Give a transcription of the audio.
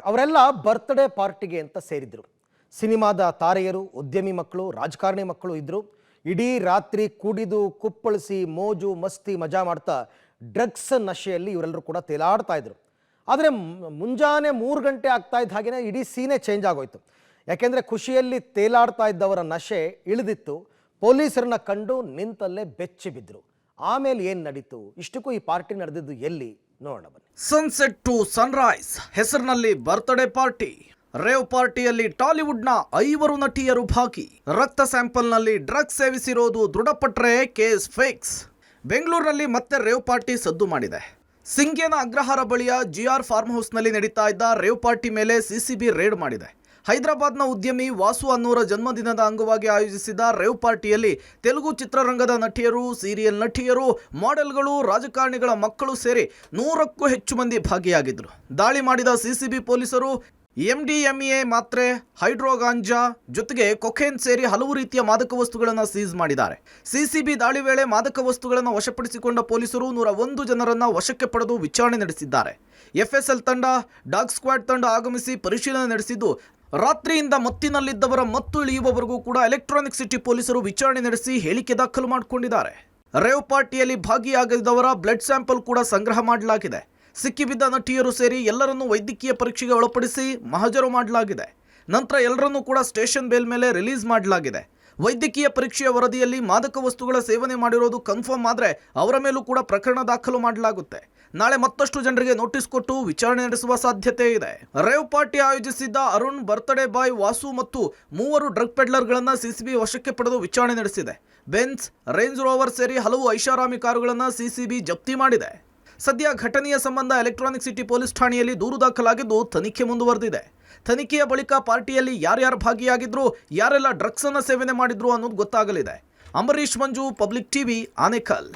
ಅವರೆಲ್ಲ ಬರ್ತ್ಡೇ ಪಾರ್ಟಿಗೆ ಅಂತ ಸೇರಿದ್ರು. ಸಿನಿಮಾದ ತಾರೆಯರು, ಉದ್ಯಮಿ ಮಕ್ಕಳು, ರಾಜಕಾರಣಿ ಮಕ್ಕಳು ಇದ್ರು. ಇಡೀ ರಾತ್ರಿ ಕುಡಿದು ಕುಪ್ಪಳಿಸಿ ಮೋಜು ಮಸ್ತಿ ಮಜಾ ಮಾಡ್ತಾ ಡ್ರಗ್ಸ್ ನಶೆಯಲ್ಲಿ ಇವರೆಲ್ಲರೂ ಕೂಡ ತೇಲಾಡ್ತಾ ಇದ್ರು. ಆದರೆ ಮುಂಜಾನೆ 3 ಗಂಟೆ ಆಗ್ತಾ ಇದ್ದ ಹಾಗೆಯೇ ಇಡೀ ಸೀನೆ ಚೇಂಜ್ ಆಗೋಯ್ತು. ಯಾಕೆಂದರೆ ಖುಷಿಯಲ್ಲಿ ತೇಲಾಡ್ತಾ ಇದ್ದವರ ನಶೆ ಇಳಿದಿತ್ತು. ಪೊಲೀಸರನ್ನ ಕಂಡು ನಿಂತಲ್ಲೇ ಬೆಚ್ಚಿ ಬಿದ್ದರು. ಆಮೇಲೆ ಏನು ನಡೀತು, ಇಷ್ಟಕ್ಕೂ ಈ ಪಾರ್ಟಿ ನಡೆದಿದ್ದು ಎಲ್ಲಿ ನೋಡೋಣ ಬನ್ನಿ. ಸನ್ಸೆಟ್ ಟು ಸನ್ರೈಸ್ ಹೆಸರಿನಲ್ಲಿ ಬರ್ತ್ಡೇ ಪಾರ್ಟಿ. ರೇವ್ ಪಾರ್ಟಿಯಲ್ಲಿ ಟಾಲಿವುಡ್ನ 5 ನಟಿಯರು ಭಾಗಿ. ರಕ್ತ ಸ್ಯಾಂಪಲ್ನಲ್ಲಿ ಡ್ರಗ್ಸ್ ಸೇವಿಸಿರೋದು ದೃಢಪಟ್ಟರೆ ಕೇಸ್ ಫಿಕ್ಸ್. ಬೆಂಗಳೂರಿನಲ್ಲಿ ಮತ್ತೆ ರೇವ್ ಪಾರ್ಟಿ ಸದ್ದು ಮಾಡಿದೆ. ಸಿಂಗೇನ ಅಗ್ರಹಾರ ಬಳಿಯ ಜಿಆರ್ ಫಾರ್ಮ್ ಹೌಸ್ನಲ್ಲಿ ನಡೀತಾ ಇದ್ದ ರೇವ್ ಪಾರ್ಟಿ ಮೇಲೆ ಸಿಸಿಬಿ ರೇಡ್ ಮಾಡಿದೆ. ಹೈದರಾಬಾದ್ನ ಉದ್ಯಮಿ ವಾಸು ಅನ್ನೋರ ಜನ್ಮದಿನದ ಅಂಗವಾಗಿ ಆಯೋಜಿಸಿದ ರೇವ್ ಪಾರ್ಟಿಯಲ್ಲಿ ತೆಲುಗು ಚಿತ್ರರಂಗದ ನಟಿಯರು, ಸೀರಿಯಲ್ ನಟಿಯರು, ಮಾಡೆಲ್ಗಳು, ರಾಜಕಾರಣಿಗಳ ಮಕ್ಕಳು ಸೇರಿ 100ಕ್ಕೂ ಹೆಚ್ಚು ಮಂದಿ ಭಾಗಿಯಾಗಿದ್ದರು. ದಾಳಿ ಮಾಡಿದ ಸಿಸಿಬಿ ಪೊಲೀಸರು MDMA ಮಾತ್ರೆ, ಹೈಡ್ರೋಗಾಂಜಾ ಜೊತೆಗೆ ಕೊಕೇನ್ ಸೇರಿ ಹಲವು ರೀತಿಯ ಮಾದಕ ವಸ್ತುಗಳನ್ನು ಸೀಸ್ ಮಾಡಿದ್ದಾರೆ. ಸಿಸಿಬಿ ದಾಳಿ ವೇಳೆ ಮಾದಕ ವಸ್ತುಗಳನ್ನು ವಶಪಡಿಸಿಕೊಂಡ ಪೊಲೀಸರು 101 ಜನರನ್ನು ವಶಕ್ಕೆ ಪಡೆದು ವಿಚಾರಣೆ ನಡೆಸಿದ್ದಾರೆ. FSL ತಂಡ, ಡಾಗ್ ಸ್ಕ್ವಾಡ್ ತಂಡ ಆಗಮಿಸಿ ಪರಿಶೀಲನೆ ನಡೆಸಿದ್ದು, ರಾತ್ರಿಯಿಂದ ಮತ್ತಿನಲ್ಲಿದ್ದವರ ಮತ್ತು ಇಳಿಯುವವರೆಗೂ ಕೂಡ ಎಲೆಕ್ಟ್ರಾನಿಕ್ ಸಿಟಿ ಪೊಲೀಸರು ವಿಚಾರಣೆ ನಡೆಸಿ ಹೇಳಿಕೆ ದಾಖಲು ಮಾಡಿಕೊಂಡಿದ್ದಾರೆ. ರೇವ್ ಪಾರ್ಟಿಯಲ್ಲಿ ಭಾಗಿಯಾಗಿದ್ದವರ ಬ್ಲಡ್ ಸ್ಯಾಂಪಲ್ ಕೂಡ ಸಂಗ್ರಹ ಮಾಡಲಾಗಿದೆ. ಸಿಕ್ಕಿಬಿದ್ದ ನಟಿಯರು ಸೇರಿ ಎಲ್ಲರನ್ನೂ ವೈದ್ಯಕೀಯ ಪರೀಕ್ಷೆಗೆ ಒಳಪಡಿಸಿ ಮಹಜರು ಮಾಡಲಾಗಿದೆ. ನಂತರ ಎಲ್ಲರನ್ನೂ ಕೂಡ ಸ್ಟೇಷನ್ ಬೇಲ್ ಮೇಲೆ ರಿಲೀಸ್ ಮಾಡಲಾಗಿದೆ. ವೈದ್ಯಕೀಯ ಪರೀಕ್ಷೆಯ ವರದಿಯಲ್ಲಿ ಮಾದಕ ವಸ್ತುಗಳ ಸೇವನೆ ಮಾಡಿರೋದು ಕನ್ಫರ್ಮ್ ಆದರೆ ಅವರ ಮೇಲೂ ಕೂಡ ಪ್ರಕರಣ ದಾಖಲು ಮಾಡಲಾಗುತ್ತೆ. ನಾಳೆ ಮತ್ತಷ್ಟು ಜನರಿಗೆ ನೋಟಿಸ್ ಕೊಟ್ಟು ವಿಚಾರಣೆ ನಡೆಸುವ ಸಾಧ್ಯತೆ ಇದೆ. ರೇವ್ ಪಾರ್ಟಿ ಆಯೋಜಿಸಿದ್ದ ಅರುಣ್, ಬರ್ತ್ಡೇ ಬಾಯ್ ವಾಸು ಮತ್ತು 3 ಡ್ರಗ್ ಪೆಡ್ಲರ್ಗಳನ್ನು ಸಿಸಿಬಿ ವಶಕ್ಕೆ ಪಡೆದು ವಿಚಾರಣೆ ನಡೆಸಿದೆ. ಬೆನ್ಸ್, ರೇಂಜ್ ರೋವರ್ ಸೇರಿ ಹಲವು ಐಷಾರಾಮಿ ಕಾರುಗಳನ್ನು ಸಿಸಿಬಿ ಜಪ್ತಿ ಮಾಡಿದೆ. ಸದ್ಯ ಘಟನೆಯ ಸಂಬಂಧ ಎಲೆಕ್ಟ್ರಾನಿಕ್ ಸಿಟಿ ಪೊಲೀಸ್ ಠಾಣೆಯಲ್ಲಿ ದೂರು ದಾಖಲಾಗಿದ್ದು ತನಿಖೆ ಮುಂದುವರೆದಿದೆ. ತನಿಖೆಯ ಬಳಿಕ ಪಾರ್ಟಿಯಲ್ಲಿ ಯಾರ್ಯಾರು ಭಾಗಿಯಾಗಿದ್ರು, ಯಾರೆಲ್ಲ ಡ್ರಗ್ಸ್ ಅನ್ನು ಸೇವನೆ ಮಾಡಿದ್ರು ಅನ್ನೋದು ಗೊತ್ತಾಗಲಿದೆ. ಅಂಬರೀಶ್ ಮಂಜು, ಪಬ್ಲಿಕ್ ಟಿವಿ, ಆನೇಕಲ್.